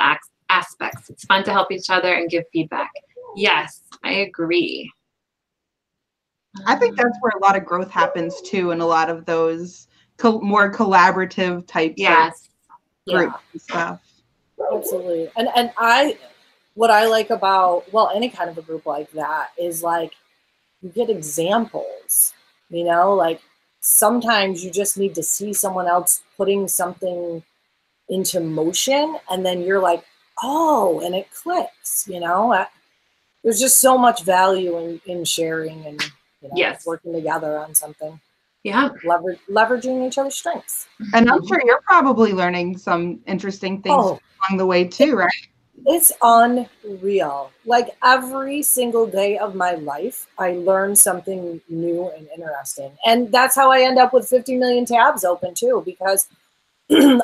aspects. It's fun to help each other and give feedback. Yes, I agree. I think that's where a lot of growth happens too, in a lot of those more collaborative types of groups and stuff. Absolutely. And what I like about, any kind of a group like that is like, you get examples, like sometimes you just need to see someone else putting something into motion, and then you're like, oh, and it clicks, there's just so much value in sharing and working together on something. Yeah. Leveraging each other's strengths. And I'm sure you're probably learning some interesting things along the way too, right? It's unreal. Like every single day of my life, I learn something new and interesting. And that's how I end up with 50 million tabs open too, because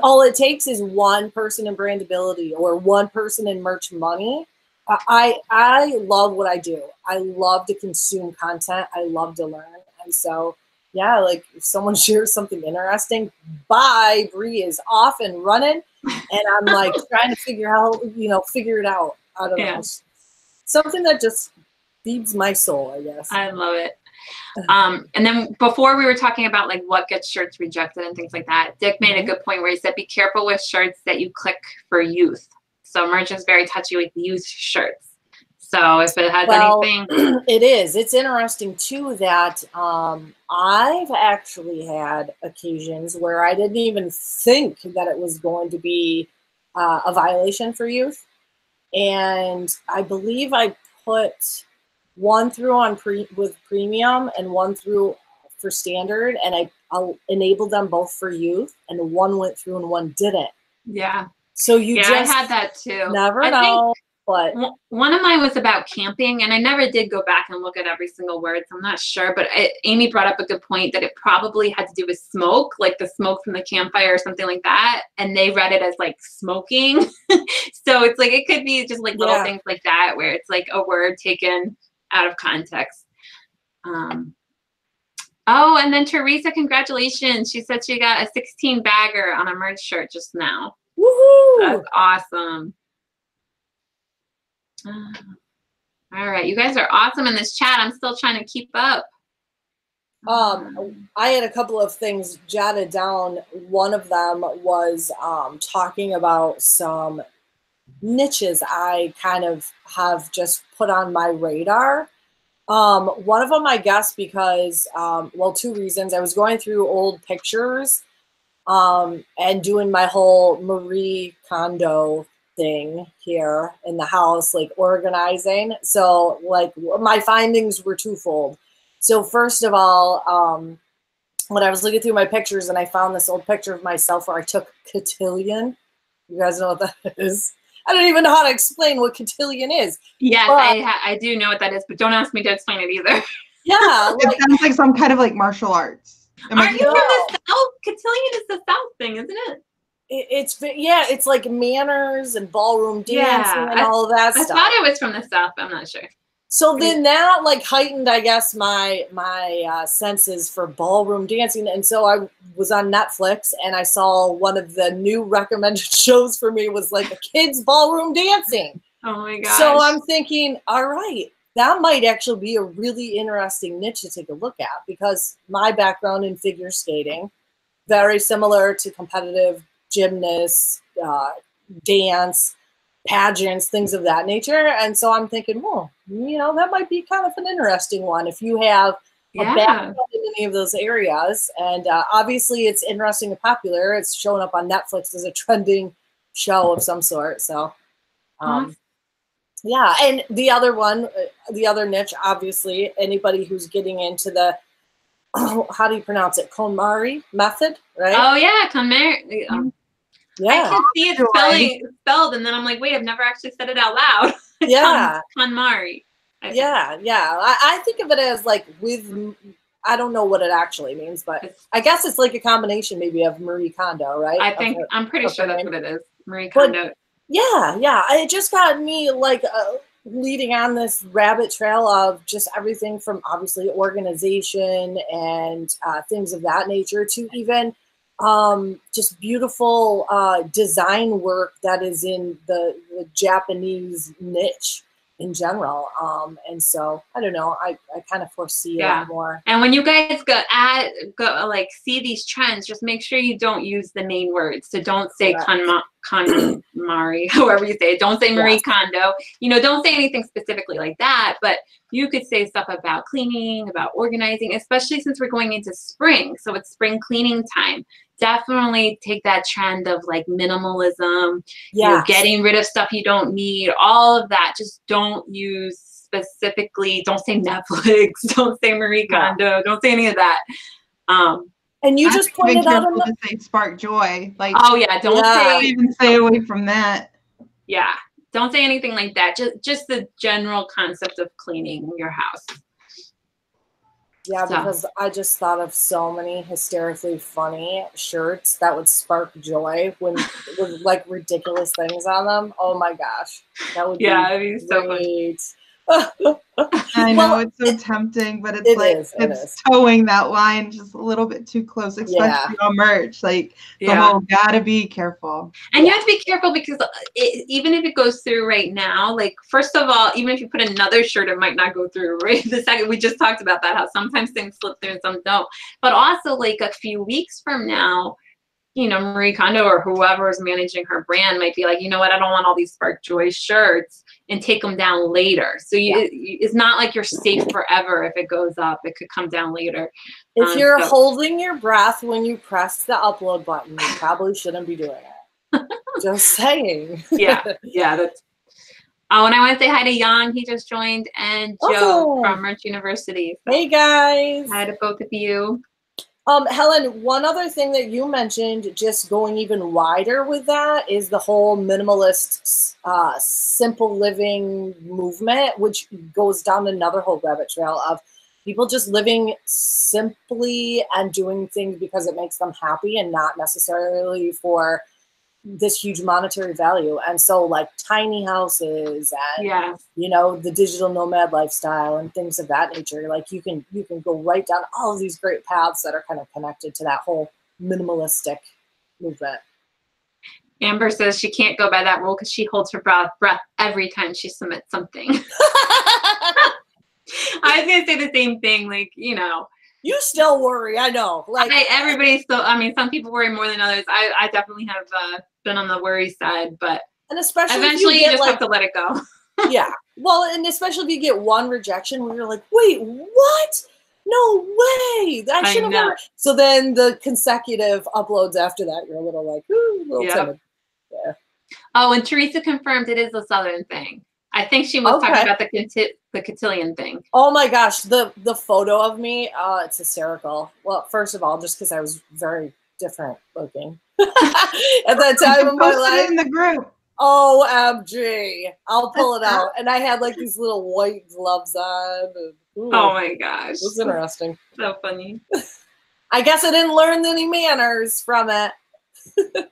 all it takes is one person in brandability or one person in merch money. I love what I do. I love to consume content. I love to learn. And so, like if someone shares something interesting, bye, Bree is off and running. And I'm like trying to figure it out. I don't know. Something that just feeds my soul, I guess. I love it. And then before we were talking about like what gets shirts rejected and things like that, Dick made a good point where he said, be careful with shirts that you click for youth. So merch is very touchy with youth shirts. So if it has anything. It is. It's interesting too that I've actually had occasions where I didn't even think that it was going to be a violation for youth. And I believe I put one through on with premium and one through for standard, and I'll enable them both for youth, and one went through and one didn't. Yeah. So you just I had that too. Never know. But one of mine was about camping, and I never did go back and look at every single word, so I'm not sure. But Amy brought up a good point that it probably had to do with smoke, like the smoke from the campfire or something like that. And they read it as like smoking. So it's like, it could be just like little things like that, where it's like a word taken out of context. Oh, and then Teresa, congratulations. She said she got a 16 bagger on a merch shirt just now. Woohoo! That's awesome. All right, you guys are awesome in this chat. I'm still trying to keep up. I had a couple of things jotted down. One of them was talking about some niches I kind of have just put on my radar. One of them, I guess, because, two reasons. I was going through old pictures and doing my whole Marie Kondo thing here in the house, like organizing. So like my findings were twofold. So first of all, when I was looking through my pictures and I found this old picture of myself where I took cotillion. You guys know what that is? I don't even know how to explain what cotillion is. Yes, but, I do know what that is, but don't ask me to explain it either. Yeah. It sounds like some kind of like martial arts. Aren't you from the South? Cotillion is the South thing, isn't it? It's like manners and ballroom dancing and all of that stuff. I thought it was from the South, but I'm not sure. So then that like heightened, I guess, my senses for ballroom dancing. And so I was on Netflix and I saw one of the new recommended shows for me was like a kids ballroom dancing. Oh my gosh. So I'm thinking, all right, that might actually be a really interesting niche to take a look at, because my background in figure skating, very similar to competitive gymnasts, dance, pageants, things of that nature. And so I'm thinking, well, you know, that might be kind of an interesting one if you have a background in any of those areas. And obviously it's interesting and popular. It's showing up on Netflix as a trending show of some sort. So yeah. And the other one, the other niche, obviously anybody who's getting into the, how do you pronounce it? KonMari method, right? Oh yeah, KonMari. Yeah. I can see it spelled, and then I'm like, wait, I've never actually said it out loud. Yeah. KonMari. Yeah. I think of it as like I don't know what it actually means, but I guess it's like a combination maybe of Marie Kondo, right? I'm pretty sure that's what it is. Marie Kondo. But yeah. It just got me like leading on this rabbit trail of just everything from obviously organization and things of that nature to even just beautiful design work that is in the Japanese niche in general. And so I don't know, I kind of foresee a lot more. And when you guys go like see these trends, just make sure you don't use the main words. So don't say KonMari, however you say it. Don't say Marie Kondo. You know, don't say anything specifically like that, but you could say stuff about cleaning, about organizing, especially since we're going into spring. So it's spring cleaning time. Definitely take that trend of like minimalism, you know, getting rid of stuff you don't need, all of that. Just don't use specifically, don't say Netflix, don't say Marie Kondo, don't say any of that. And you just pointed out to say spark joy. Like, oh yeah, don't even stay away from that. Yeah, don't say anything like that. Just the general concept of cleaning your house. Yeah, because I just thought of so many hysterically funny shirts that would spark joy with like ridiculous things on them. Oh my gosh, that would it'd be so great. I know it's so tempting, but it's towing that line just a little bit too close, especially on merch. Like the whole gotta be careful. And you have to be careful because even if it goes through right now, like first of all, even if you put another shirt, it might not go through. Right, the second we just talked about that, how sometimes things slip through and some don't. But also like a few weeks from now, you know, Marie Kondo or whoever is managing her brand might be like, you know what, I don't want all these Spark Joy shirts, and take them down later. So it's not like you're safe forever. If it goes up, it could come down later. If you're holding your breath when you press the upload button, you probably shouldn't be doing it. Just saying. Yeah, that's. Oh, and I want to say hi to Yang. He just joined, and Joe from Merch University. So hey guys. Hi to both of you. Helen, one other thing that you mentioned, just going even wider with that, is the whole minimalist, simple living movement, which goes down another whole rabbit trail of people just living simply and doing things because it makes them happy and not necessarily for this huge monetary value. And so like tiny houses and you know, the digital nomad lifestyle and things of that nature, like you can go right down all of these great paths that are kind of connected to that whole minimalistic movement. Amber says she can't go by that rule because she holds her breath every time she submits something. I was gonna say the same thing, like, you know, you still worry, I know. Like everybody still, I mean, some people worry more than others. I definitely have been on the worry side, but especially eventually you just have to let it go. Yeah. Well, and especially if you get one rejection where you're like, wait, what? No way. I should have never. So then the consecutive uploads after that, you're a little like, ooh, a little timid. Yeah. Oh, and Teresa confirmed it is a Southern thing. I think she was talking about the cotillion thing. Oh my gosh, the photo of me, it's hysterical. Well, first of all, just because I was very different looking at that time of my life. In the group. OMG. I'll pull it out. And I had like these little white gloves on. And, oh my gosh. It was interesting. So funny. I guess I didn't learn any manners from it.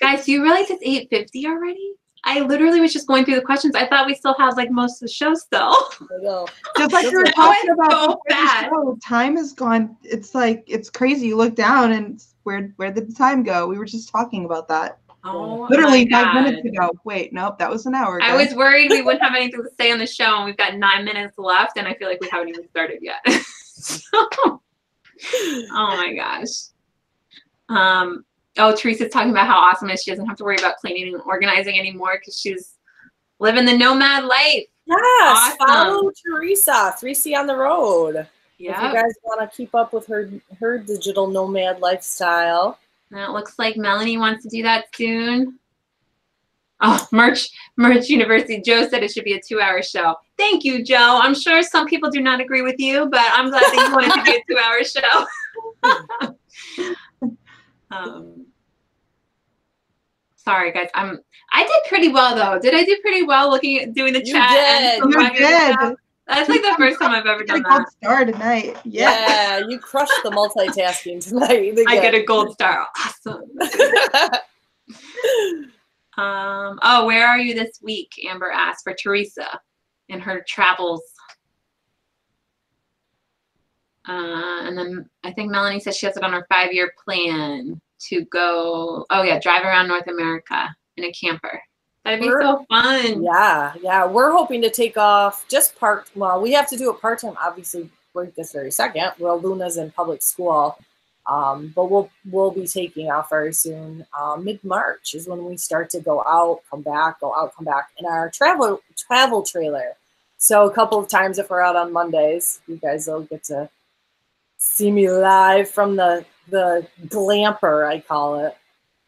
Guys, do you realize it's 8:50 already? I literally was just going through the questions. I thought we still had like most of the show still. I know. Just like we were talking about so fast. Time is gone. It's like, it's crazy. You look down and where did the time go? We were just talking about that. Oh, literally 5 minutes ago. Wait, nope, that was an hour ago. I was worried we wouldn't have anything to say on the show, and we've got 9 minutes left, and I feel like we haven't even started yet. Oh my gosh. Oh, Teresa's talking about how awesome it is. She doesn't have to worry about cleaning and organizing anymore because she's living the nomad life. Yes, awesome. Follow Teresa, 3C on the road. Yeah. If you guys want to keep up with her digital nomad lifestyle. And it looks like Melanie wants to do that soon. Oh, Merch University. Joe said it should be a 2-hour show. Thank you, Joe. I'm sure some people do not agree with you, but I'm glad that you wanted to be a 2-hour show. Sorry, guys. I did pretty well though. Did I do pretty well doing the chat? You did. That's like the first time I've ever done that. Gold star tonight. Yeah, you crushed the multitasking tonight. I get a gold star. Awesome. Oh, where are you this week? Amber asked for Teresa in her travels. And then I think Melanie said she has it on her 5-year plan to go, oh yeah, drive around North America in a camper. That'd be so fun. Yeah. We're hoping to take off just well, we have to do it part-time, obviously, right this very second. Well, Luna's in public school. But we'll be taking off very soon. Mid-March is when we start to go out, come back, go out, come back in our travel trailer. So a couple of times if we're out on Mondays, you guys will get to see me live from the glamper, I call it.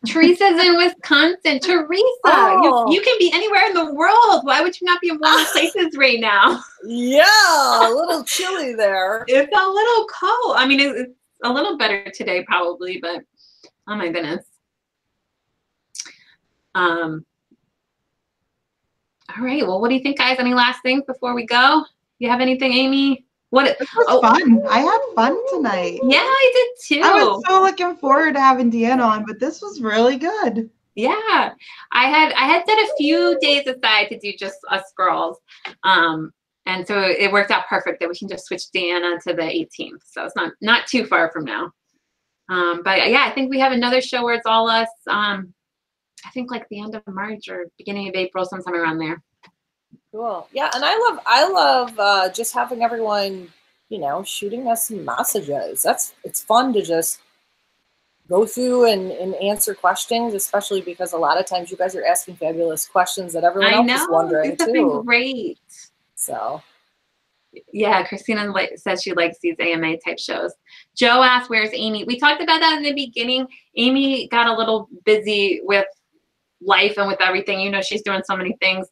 Teresa's in Wisconsin. Teresa, you can be anywhere in the world. Why would you not be in warm places right now? Yeah, a little chilly there. It's a little cold. I mean, it's a little better today probably, but oh my goodness. All right. Well, what do you think, guys? Any last things before we go? You have anything, Amy? This was fun. I had fun tonight. Yeah, I did too. I was so looking forward to having Deanna on, but this was really good. Yeah, I had set a few days aside to do just us girls, and so it worked out perfect that we can just switch Deanna to the 18th. So it's not too far from now. But yeah, I think we have another show where it's all us. I think like the end of March or beginning of April, sometime around there. Cool. Yeah, and I love just having everyone, shooting us some messages. It's fun to just go through and answer questions, especially because a lot of times you guys are asking fabulous questions that everyone else is wondering too. It's been great. So yeah, Christina says she likes these AMA type shows. Joe asked, where's Amy? We talked about that in the beginning. Amy got a little busy with life and with everything. She's doing so many things.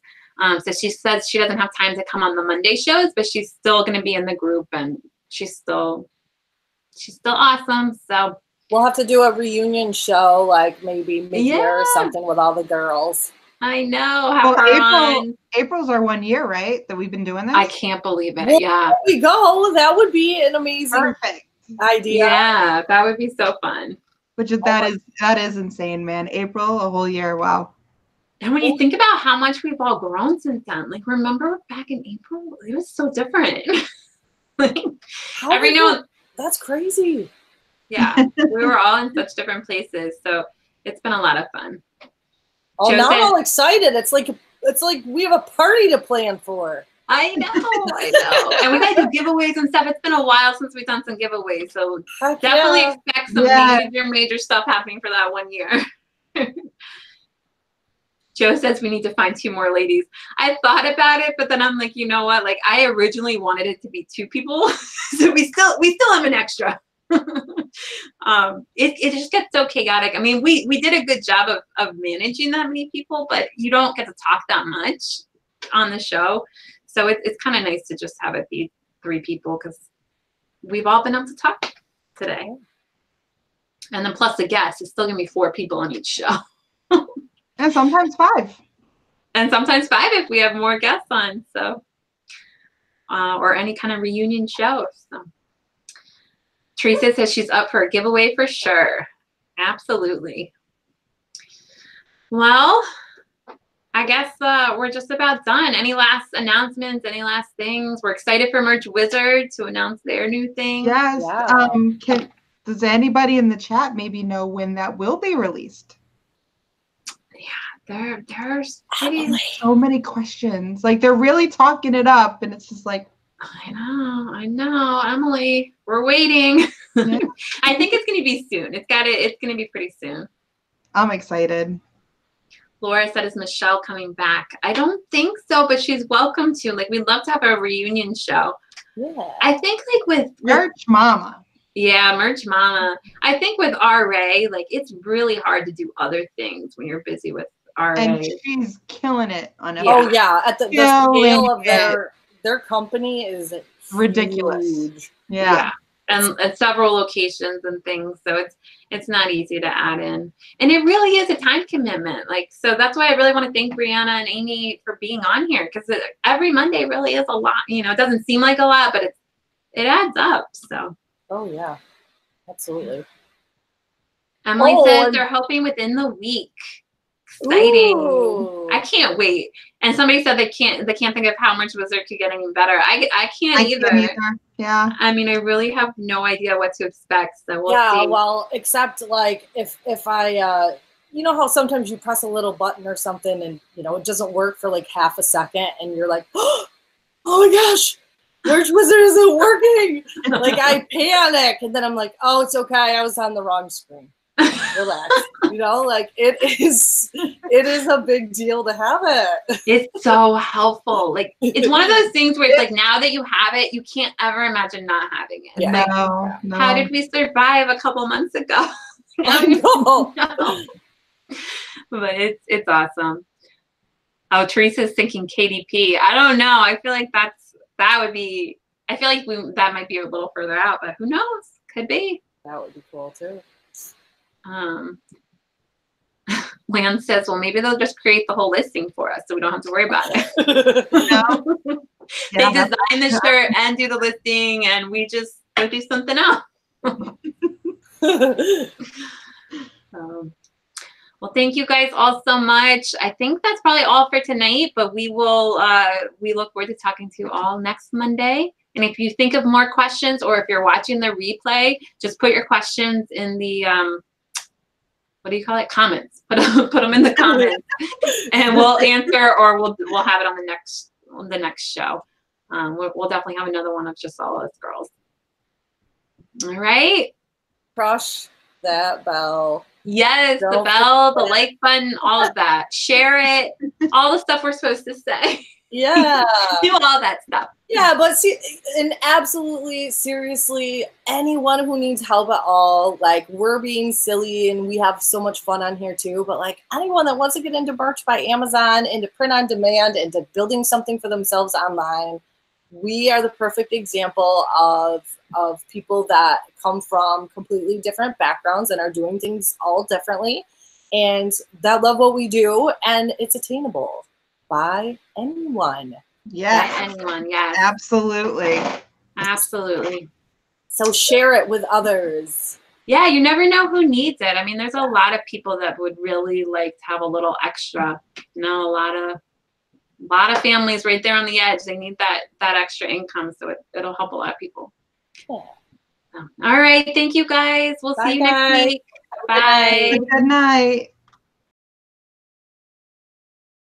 So she says she doesn't have time to come on the Monday shows, but she's still going to be in the group, and she's still awesome. So we'll have to do a reunion show, like maybe mid-year or something with all the girls. I know. April's our 1 year, right? That we've been doing this. I can't believe it. Yeah. There we go. That would be an amazing idea. Yeah, that would be so fun. That is insane, man. April, a whole year. Wow. And when you think about how much we've all grown since then, like remember back in April, it was so different. That's crazy. Yeah, we were all in such different places, so it's been a lot of fun. Oh, now I'm all excited. It's like we have a party to plan for. I know. And we got to do giveaways and stuff. It's been a while since we've done some giveaways, so definitely expect some major stuff happening for that 1 year. Joe says we need to find 2 more ladies. I thought about it, but then I'm like, you know what? Like I originally wanted it to be 2 people, so we still have an extra. It just gets so chaotic. I mean, we did a good job of managing that many people, but you don't get to talk that much on the show. So it's kind of nice to just have it be 3 people because we've all been able to talk today. And then plus the guests, it's still gonna be 4 people on each show. And sometimes 5. And sometimes 5 if we have more guests on. So, or any kind of reunion show. So, Teresa says she's up for a giveaway for sure. Absolutely. Well, I guess we're just about done. Any last announcements? Any last things? We're excited for Merch Wizard to announce their new thing. Yes. Yeah. Does anybody in the chat maybe know when that will be released? Yeah, there's so many questions. Like they're really talking it up, and it's just like, I know, Emily. We're waiting. Yeah. I think it's gonna be soon. It's gonna be pretty soon. I'm excited. Laura said, is Michelle coming back? I don't think so, but she's welcome to. Like, we'd love to have a reunion show. Yeah. I think like with Merch Mama. Yeah, Merch Mama. I think with RA, like it's really hard to do other things when you're busy with RA. And she's killing it on it. Oh yeah, at the scale of their company is ridiculous. Huge. Yeah. And at several locations and things, so it's not easy to add in, and it really is a time commitment. Like, so that's why I really want to thank Brianna and Amy for being on here, because every Monday really is a lot. You know, it doesn't seem like a lot, but it adds up. So. Oh yeah, absolutely. Emily says they're hoping within the week. Exciting! Ooh. I can't wait. And somebody said they can't think of how much Wizard could get any better. I can't either. Yeah. I mean, I really have no idea what to expect. So we'll see. Well, except like if I you know how sometimes you press a little button or something and you know it doesn't work for like half a second and you're like, oh my gosh, Merch Wizard isn't working. Like I panic and then I'm like, oh, it's okay, I was on the wrong screen. Relax. You know, like it is a big deal to have it. It's so helpful. Like it's one of those things where it's like now that you have it, you can't ever imagine not having it. Yeah. Like, No. How did we survive a couple months ago? I know. But it's awesome. Oh, Teresa's thinking KDP. I don't know. I feel like that would be. I feel like that might be a little further out, but who knows? Could be. That would be cool too. Lance says, well, maybe they'll just create the whole listing for us so we don't have to worry about it. No? They design the shirt and do the listing and we just go do something else. Well, thank you guys all so much. I think that's probably all for tonight, but we look forward to talking to you all next Monday. And if you think of more questions or if you're watching the replay, just put your questions in the what do you call it? Comments. Put them in the comments, and we'll answer, or we'll have it on the next show. We'll definitely have another one of just all us girls. All right. Crush that bell. Yes, the bell, the like button, all of that. Share it. All the stuff we're supposed to say. Yeah. Do all that stuff. Yeah, but see, and absolutely, seriously, anyone who needs help at all, like, we're being silly and we have so much fun on here too, but like anyone that wants to get into merch by Amazon, into print on demand, into building something for themselves online, we are the perfect example of people that come from completely different backgrounds and are doing things all differently and that love what we do, and it's attainable by anyone. Yes. By anyone, yes. Absolutely. Absolutely. So share it with others. Yeah, you never know who needs it. I mean, there's a lot of people that would really like to have a little extra. You know, a lot of families right there on the edge. They need that extra income, so it'll help a lot of people. Yeah. All right, thank you guys. We'll see you next week. Bye. Good night.